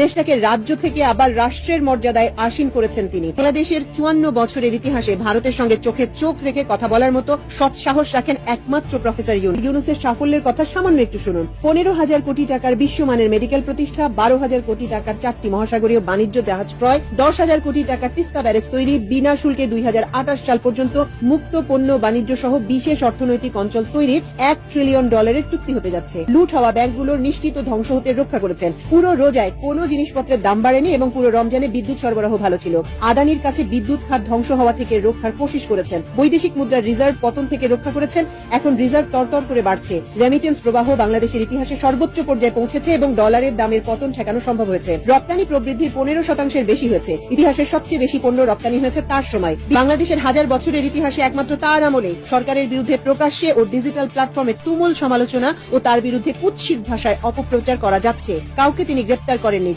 দেশটাকে রাজ্য থেকে আবার রাষ্ট্রের মর্যাদায় আসীন করেছেন তিনি। বাংলাদেশের 54 বছরের ইতিহাসে ভারতের সঙ্গে চোখে চোখ রেখে কথা বলার মতো সৎ সাহস রাখেন একমাত্র প্রফেসর ইউনূসের সাফল্যের কথা সামান্য একটু শুনুন। 15,000 কোটি টাকার বিশ্বমানের মেডিকেল প্রতিষ্ঠা, 12,000 কোটি টাকার 4টি মহাসাগরীয় বাণিজ্য জাহাজ ক্রয়, 10,000 কোটি টাকার তিস্তা ব্যারেজ তৈরি, বিনা শুল্কে 2028 সাল পর্যন্ত মুক্ত পণ্য বাণিজ্য সহ বিশেষ অর্থনৈতিক অঞ্চল তৈরির $1 ট্রিলিয়ন চুক্তি হতে যাচ্ছে। লুট হওয়া ব্যাংকগুলোর নিশ্চিত ধ্বংস হতে রক্ষা করেছেন। পুরো রোজায় কোনো জিনিসপত্রের দাম বাড়েনি এবং পুরো রমজানে বিদ্যুৎ সরবরাহ ভালো ছিল। আদানির কাছে বিদ্যুৎ খাত ধ্বংস হওয়া থেকে রক্ষার কোশিশ করেছেন। বৈদেশিক মুদ্রার রিজার্ভ পতন থেকে রক্ষা করেছেন। এখন রিজার্ভ তরতর করে বাড়ছে। রেমিটেন্স প্রবাহ বাংলাদেশের ইতিহাসে সর্বোচ্চ পর্যায়ে পৌঁছেছে এবং ডলারের দামের পতন ঠেকানো সম্ভব হয়েছে। রপ্তানি প্রবৃদ্ধির 15% বেশি হয়েছে। ইতিহাসের সবচেয়ে বেশি পণ্য রপ্তানি হয়েছে তার সময়। বাংলাদেশের হাজার বছরের ইতিহাসে একমাত্র তার আমলে সরকারের বিরুদ্ধে প্রকাশ্যে ও ডিজিটাল প্ল্যাটফর্মে তুমুল সমালোচনা ও তার বিরুদ্ধে কুৎসিত ভাষায় অপপ্রচার করা যাচ্ছে। কাউকে তিনি গ্রেপ্তার করেননি।